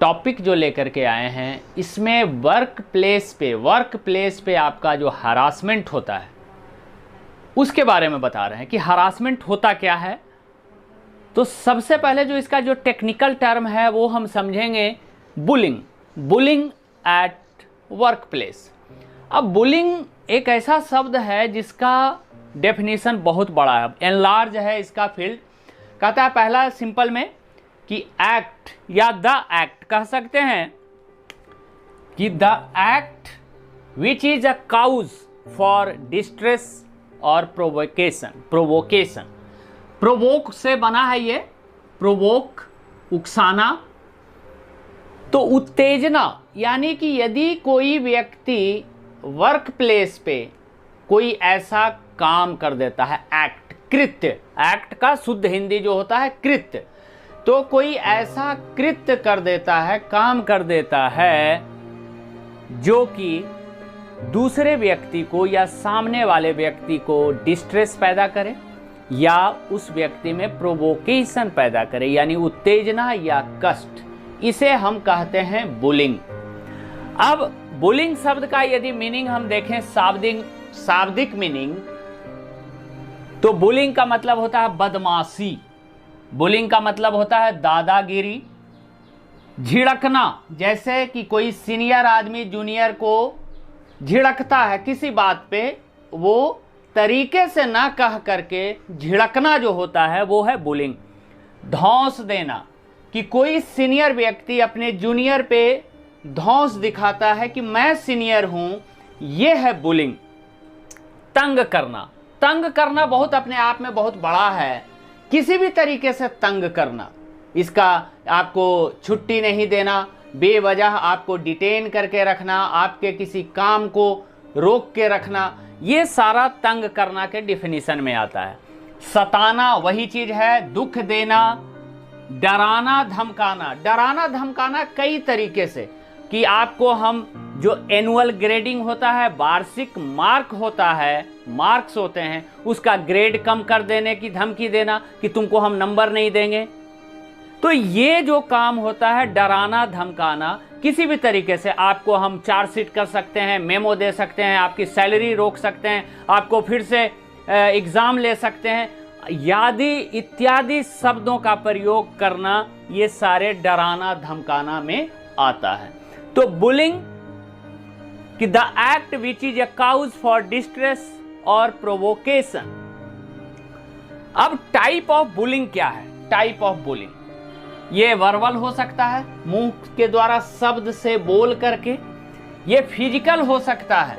Topic जो लेकर के आए हैं इसमें वर्क प्लेस पे आपका जो हरासमेंट होता है उसके बारे में बता रहे हैं कि हरासमेंट होता क्या है। तो सबसे पहले जो इसका जो टेक्निकल टर्म है वो हम समझेंगे बुलिंग एट वर्क प्लेस। अब बुलिंग एक ऐसा शब्द है जिसका डेफिनेशन बहुत बड़ा है, एनलार्ज है इसका फील्ड। कहता है पहला सिंपल में कि एक्ट या द एक्ट कह सकते हैं कि the act which is a cause for distress और प्रोवोकेशन। प्रोवोक से बना है ये, प्रोवोक उकसाना। तो उत्तेजना यानी कि यदि कोई व्यक्ति वर्क प्लेस पे कोई ऐसा काम कर देता है, एक्ट कृत्य, एक्ट का शुद्ध हिंदी जो होता है कृत्य, तो कोई ऐसा कृत्य कर देता है, काम कर देता है जो कि दूसरे व्यक्ति को या सामने वाले व्यक्ति को डिस्ट्रेस पैदा करे या उस व्यक्ति में प्रोवोकेशन पैदा करे यानी उत्तेजना या कष्ट, इसे हम कहते हैं बुलिंग। अब बुलिंग शब्द का यदि मीनिंग हम देखें शाब्दिक मीनिंग, तो बुलिंग का मतलब होता है बदमाशी, बुलिंग का मतलब होता है दादागिरी, झिड़कना। जैसे कि कोई सीनियर आदमी जूनियर को झिड़कता है किसी बात पे, वो तरीके से ना कह करके झिड़कना जो होता है वो है बुलिंग। धौंस देना कि कोई सीनियर व्यक्ति अपने जूनियर पे धौंस दिखाता है कि मैं सीनियर हूं, ये है बुलिंग। तंग करना बहुत अपने आप में बहुत बड़ा है, किसी भी तरीके से तंग करना, इसका आपको छुट्टी नहीं देना, बेवजह आपको डिटेन करके रखना, आपके किसी काम को रोक के रखना, ये सारा तंग करना के डिफिनीशन में आता है। सताना वही चीज है, दुख देना, डराना धमकाना कई तरीके से कि आपको हम जो एनुअल ग्रेडिंग होता है, वार्षिक मार्क्स होते हैं, उसका ग्रेड कम कर देने की धमकी देना कि तुमको हम नंबर नहीं देंगे। तो ये जो काम होता है डराना धमकाना, किसी भी तरीके से आपको हम चार्जशीट कर सकते हैं, मेमो दे सकते हैं, आपकी सैलरी रोक सकते हैं, आपको फिर से एग्जाम ले सकते हैं, यादि इत्यादि शब्दों का प्रयोग करना, ये सारे डराना धमकाना में आता है। तो बुलिंग कि the act which is a cause for distress और प्रोवोकेशन। अब टाइप ऑफ बुलिंग क्या है? टाइप ऑफ बुलिंग ये वर्बल हो सकता है, मुंह के द्वारा शब्द से बोल करके, ये फिजिकल हो सकता है,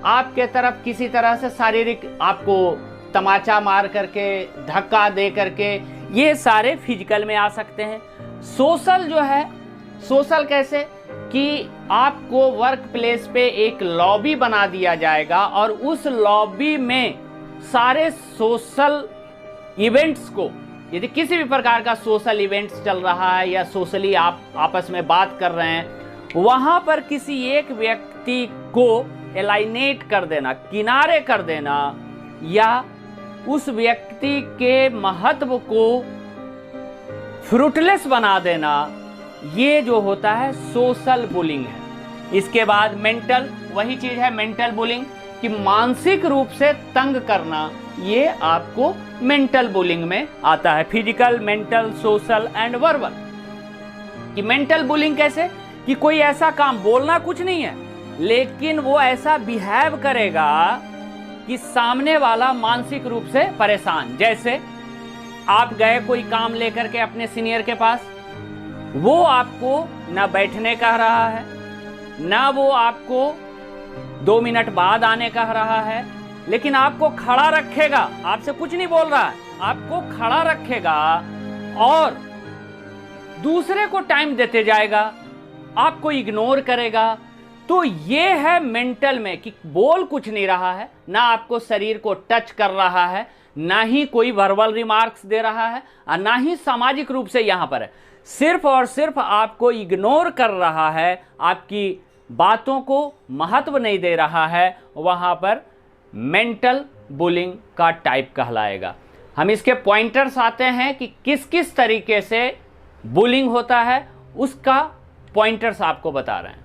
आपके तरफ किसी तरह से शारीरिक आपको तमाचा मार करके, धक्का दे करके, ये सारे फिजिकल में आ सकते हैं। सोशल जो है, सोशल कैसे कि आपको वर्क प्लेस पे एक लॉबी बना दिया जाएगा और उस लॉबी में सारे सोशल इवेंट्स को, यदि किसी भी प्रकार का सोशल इवेंट्स चल रहा है या सोशली आप आपस में बात कर रहे हैं, वहां पर किसी एक व्यक्ति को एलाइनेट कर देना, किनारे कर देना, या उस व्यक्ति के महत्व को फ्रूटलेस बना देना, ये जो होता है सोशल बुलिंग है। इसके बाद मेंटल, वही चीज है मेंटल बुलिंग कि मानसिक रूप से तंग करना, ये आपको मेंटल बुलिंग में आता है। Physical, mental, social and verbal. कि मेंटल बुलिंग कैसे कि कोई ऐसा काम, बोलना कुछ नहीं है, लेकिन वो ऐसा बिहेव करेगा कि सामने वाला मानसिक रूप से परेशान। जैसे आप गए कोई काम लेकर के अपने सीनियर के पास, वो आपको ना बैठने कह रहा है, ना वो आपको 2 मिनट बाद आने कह रहा है, लेकिन आपको खड़ा रखेगा, आपसे कुछ नहीं बोल रहा है, आपको खड़ा रखेगा और दूसरे को टाइम देते जाएगा, आपको इग्नोर करेगा। तो ये है मेंटल में कि बोल कुछ नहीं रहा है, ना आपको शरीर को टच कर रहा है, ना ही कोई वर्बल रिमार्क्स दे रहा है, और ना ही सामाजिक रूप से यहां पर है, सिर्फ और सिर्फ आपको इग्नोर कर रहा है, आपकी बातों को महत्व नहीं दे रहा है, वहां पर मेंटल बुलिंग का टाइप कहलाएगा। हम इसके पॉइंटर्स आते हैं कि किस किस तरीके से बुलिंग होता है, उसका पॉइंटर्स आपको बता रहे हैं।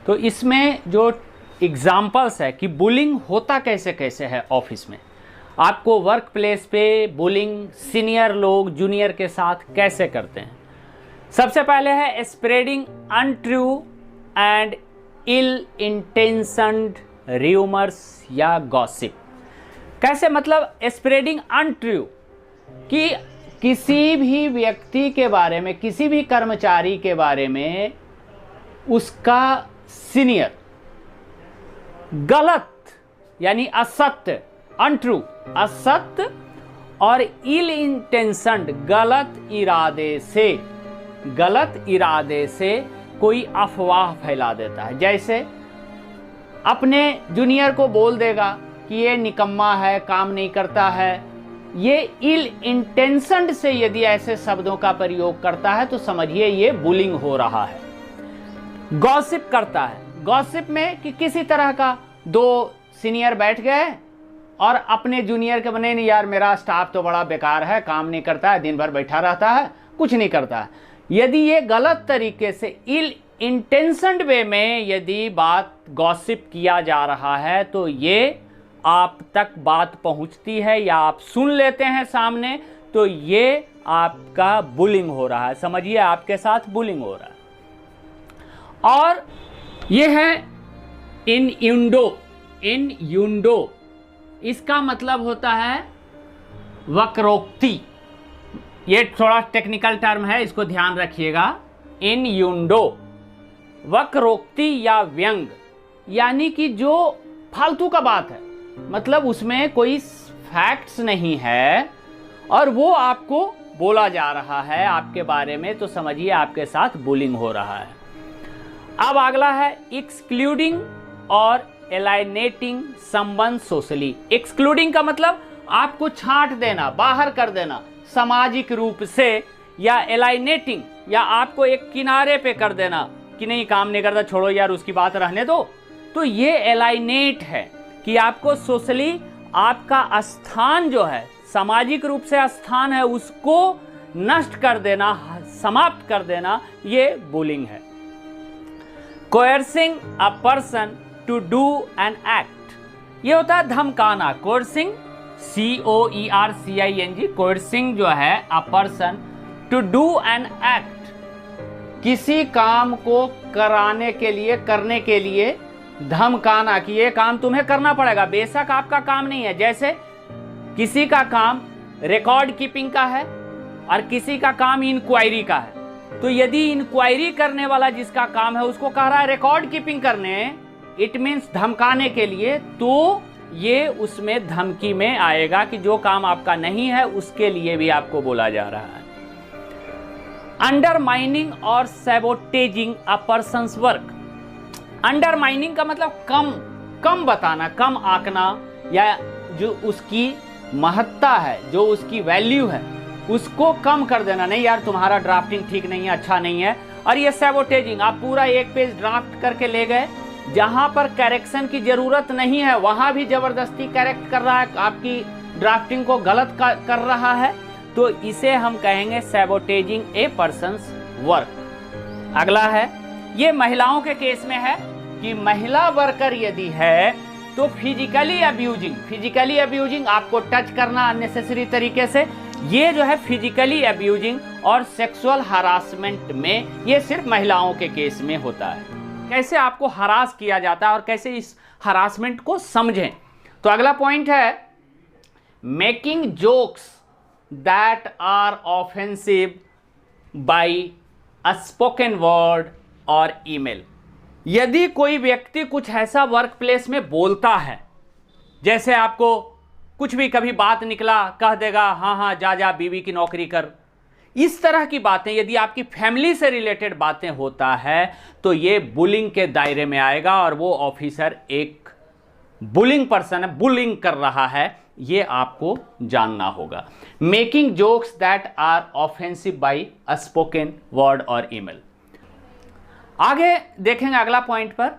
तो इसमें जो एग्जाम्पल्स है कि बुलिंग होता कैसे कैसे है ऑफिस में, आपको वर्क प्लेस पे बुलिंग सीनियर लोग जूनियर के साथ कैसे करते हैं। सबसे पहले है spreading untrue and ill intentioned rumours या गॉसिप। कैसे, मतलब स्प्रेडिंग अनट्रू, कि किसी भी व्यक्ति के बारे में, किसी भी कर्मचारी के बारे में उसका सीनियर गलत यानी असत्य, अनट्रू असत्य, और इल इंटेंशन्ड गलत इरादे से कोई अफवाह फैला देता है। जैसे अपने जूनियर को बोल देगा कि ये निकम्मा है, काम नहीं करता है। ये इल इंटेंशन्ड से यदि ऐसे शब्दों का प्रयोग करता है तो समझिए ये बुलिंग हो रहा है। गॉसिप करता है, गॉसिप में कि किसी तरह का दो सीनियर बैठ गए और अपने जूनियर के बने, नहीं यार मेरा स्टाफ तो बड़ा बेकार है, काम नहीं करता है, दिन भर बैठा रहता है, कुछ नहीं करता है। यदि ये गलत तरीके से इल इंटेंशन्ड वे में यदि बात गॉसिप किया जा रहा है तो ये आप तक बात पहुंचती है या आप सुन लेते हैं सामने, तो ये आपका बुलिंग हो रहा है। समझिए आपके साथ बुलिंग हो रहा है। और ये है इन्यूंडो, इसका मतलब होता है वक्रोक्ति। ये थोड़ा टेक्निकल टर्म है, इसको ध्यान रखिएगा। इन्यूंडो वक्रोक्ति या व्यंग, यानी कि जो फालतू का बात है, मतलब उसमें कोई फैक्ट्स नहीं है और वो आपको बोला जा रहा है आपके बारे में, तो समझिए आपके साथ बुलिंग हो रहा है। अब अगला है एक्सक्लूडिंग और एलाइनेटिंग समवन सोशली। एक्सक्लूडिंग का मतलब आपको छांट देना, बाहर कर देना सामाजिक रूप से, या एलाइनेटिंग या आपको एक किनारे पे कर देना कि नहीं काम नहीं करता, छोड़ो यार उसकी बात रहने दो। तो ये एलाइनेट है कि आपको सोशली आपका स्थान जो है, सामाजिक रूप से स्थान है, उसको नष्ट कर देना, समाप्त कर देना, ये बुलिंग है। Coercing a person to do an act, ये होता है धमकाना। कोयर्सिंग COERCING, कोयर्सिंग जो है a person to do an act, किसी काम को कराने के लिए, करने के लिए धमकाना कि ये काम तुम्हें करना पड़ेगा, बेशक आपका काम नहीं है। जैसे किसी का काम रिकॉर्ड कीपिंग का है और किसी का काम इंक्वायरी का है, तो यदि इंक्वायरी करने वाला जिसका काम है उसको कह रहा है रिकॉर्ड कीपिंग करने, इट मीन्स धमकाने के लिए, तो ये उसमें धमकी में आएगा कि जो काम आपका नहीं है उसके लिए भी आपको बोला जा रहा है। अंडरमाइनिंग और सैबोटेजिंग अ पर्सन्स वर्क। अंडरमाइनिंग का मतलब कम बताना, कम आंकना, या जो उसकी महत्ता है, जो उसकी वैल्यू है, उसको कम कर देना। नहीं यार तुम्हारा ड्राफ्टिंग ठीक नहीं है, अच्छा नहीं है। और ये सैबोटेजिंग, आप पूरा एक पेज ड्राफ्ट करके ले गए, जहां पर करेक्शन की जरूरत नहीं है वहां भी जबरदस्ती करेक्ट कर रहा है, आपकी ड्राफ्टिंग को गलत कर रहा है, तो इसे हम कहेंगे सैबोटेजिंग ए पर्सन्स वर्क। अगला है, ये महिलाओं के केस में है कि महिला वर्कर यदि है तो फिजिकली अब्यूजिंग, आपको टच करना अननेसेसरी तरीके से, ये जो है फिजिकली अब्यूजिंग और सेक्सुअल हरासमेंट में, ये सिर्फ महिलाओं के केस में होता है। कैसे आपको हरास किया जाता है और कैसे इस हरासमेंट को समझें, तो अगला पॉइंट है making jokes that are offensive by a spoken word और ईमेल। यदि कोई व्यक्ति कुछ ऐसा वर्क प्लेस में बोलता है, जैसे आपको कुछ भी कभी बात निकला, कह देगा हाँ जा बीवी की नौकरी कर, इस तरह की बातें, यदि आपकी फैमिली से रिलेटेड बातें होता है तो ये बुलिंग के दायरे में आएगा और वो ऑफिसर एक बुलिंग पर्सन है, बुलिंग कर रहा है, ये आपको जानना होगा। Making jokes that are offensive by a spoken word और ईमेल। आगे देखेंगे अगला पॉइंट पर,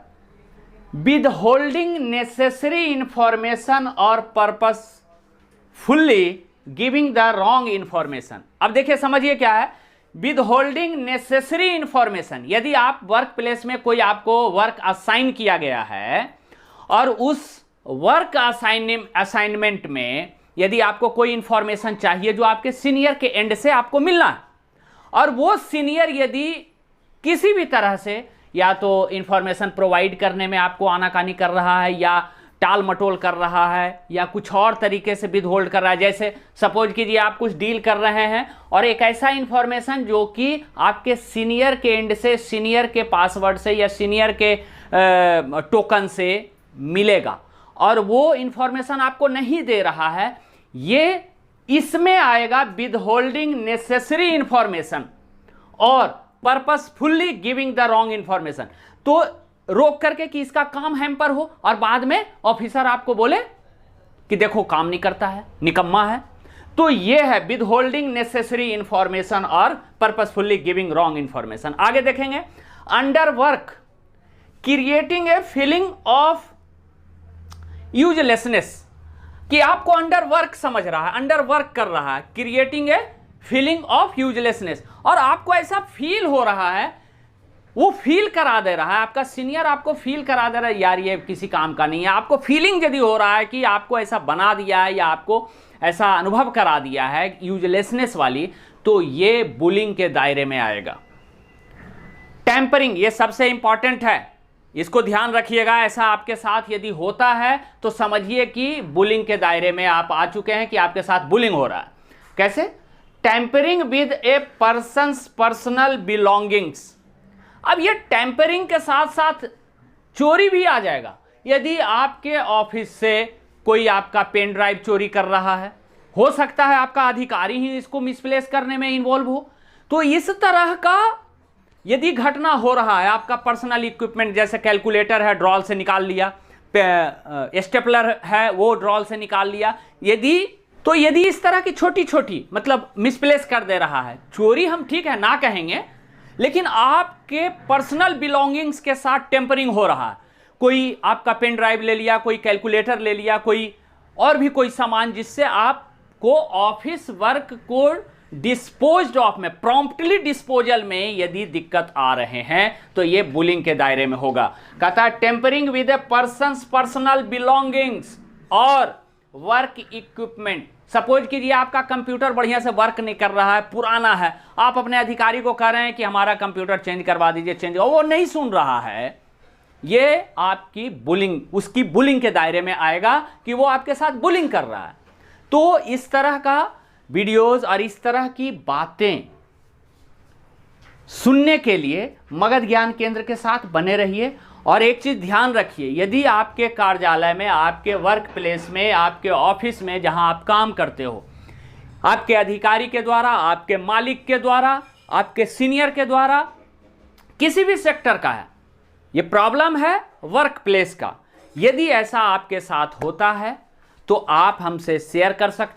विदहोल्डिंग नेसेसरी इंफॉर्मेशन और purposefully giving the wrong information. अब देखिए समझिए क्या है, विद होल्डिंग नेसेसरी इंफॉर्मेशन, यदि आप वर्क प्लेस में कोई आपको वर्क असाइन किया गया है और उस वर्क असाइनमेंट में यदि आपको कोई इंफॉर्मेशन चाहिए जो आपके सीनियर के एंड से आपको मिलना है, और वो सीनियर यदि किसी भी तरह से या तो इंफॉर्मेशन प्रोवाइड करने में आपको आनाकानी कर रहा है, या टाल मटोल कर रहा है, या कुछ और तरीके से विद होल्ड कर रहा है, जैसे सपोज कीजिए आप कुछ डील कर रहे हैं और एक ऐसा इंफॉर्मेशन जो कि आपके सीनियर के एंड से, सीनियर के पासवर्ड से या सीनियर के टोकन से मिलेगा और वो इंफॉर्मेशन आपको नहीं दे रहा है, ये इसमें आएगा विद होल्डिंग नेसेसरी इंफॉर्मेशन और पर्पसफुल्ली गिविंग द रॉन्ग इंफॉर्मेशन। तो रोक करके कि इसका काम हैम्पर हो और बाद में ऑफिसर आपको बोले कि देखो काम नहीं करता है, निकम्मा है, तो ये है विद होल्डिंग नेसेसरी इंफॉर्मेशन और पर्पसफुल्ली गिविंग रॉन्ग इंफॉर्मेशन। आगे देखेंगे, under work creating a feeling of uselessness, कि आपको अंडर वर्क समझ रहा है, अंडर वर्क कर रहा है, creating a feeling of uselessness, और आपको ऐसा फील हो रहा है, वो फील करा दे रहा है, आपका सीनियर आपको फील करा दे रहा है यार ये किसी काम का नहीं है, आपको फीलिंग यदि हो रहा है कि आपको ऐसा बना दिया है या आपको ऐसा अनुभव करा दिया है यूजलेसनेस वाली, तो ये बुलिंग के दायरे में आएगा। टेम्परिंग, ये सबसे इंपॉर्टेंट है, इसको ध्यान रखिएगा। ऐसा आपके साथ यदि होता है तो समझिए कि बुलिंग के दायरे में आप आ चुके हैं, कि आपके साथ बुलिंग हो रहा है। कैसे? Tampering with a person's personal belongings. अब ये टेम्परिंग के साथ साथ चोरी भी आ जाएगा। यदि आपके ऑफिस से कोई आपका पेन ड्राइव चोरी कर रहा है, हो सकता है आपका अधिकारी ही इसको मिसप्लेस करने में इन्वॉल्व हो, तो इस तरह का यदि घटना हो रहा है, आपका पर्सनल इक्विपमेंट जैसे कैलकुलेटर है ड्रॉल से निकाल लिया, स्टेपलर है वो ड्रॉल से निकाल लिया, यदि इस तरह की छोटी छोटी मतलब मिसप्लेस कर दे रहा है, चोरी हम ठीक है ना कहेंगे, लेकिन आपके पर्सनल बिलोंगिंग्स के साथ टेम्परिंग हो रहा है। कोई आपका पेन ड्राइव ले लिया, कोई कैलकुलेटर ले लिया, कोई और भी कोई सामान जिससे आपको ऑफिस वर्क को डिस्पोज्ड ऑफ में, प्रॉम्प्टली डिस्पोजल में यदि दिक्कत आ रहे हैं, तो ये बुलिंग के दायरे में होगा। कहता है tampering with a person's personal belongings और वर्क इक्विपमेंट। सपोज कीजिए आपका कंप्यूटर बढ़िया से वर्क नहीं कर रहा है, पुराना है, आप अपने अधिकारी को कह रहे हैं कि हमारा कंप्यूटर चेंज करवा दीजिए, चेंज, वो नहीं सुन रहा है, ये आपकी बुलिंग, उसकी बुलिंग के दायरे में आएगा कि वो आपके साथ बुलिंग कर रहा है। तो इस तरह का वीडियोस और इस तरह की बातें सुनने के लिए मगध ज्ञान केंद्र के साथ बने रहिए। और एक चीज ध्यान रखिए, यदि आपके कार्यालय में, आपके वर्क प्लेस में, आपके ऑफिस में जहां आप काम करते हो, आपके अधिकारी के द्वारा, आपके मालिक के द्वारा, आपके सीनियर के द्वारा, किसी भी सेक्टर का है, ये प्रॉब्लम है वर्क प्लेस का, यदि ऐसा आपके साथ होता है तो आप हमसे शेयर कर सकते हैं।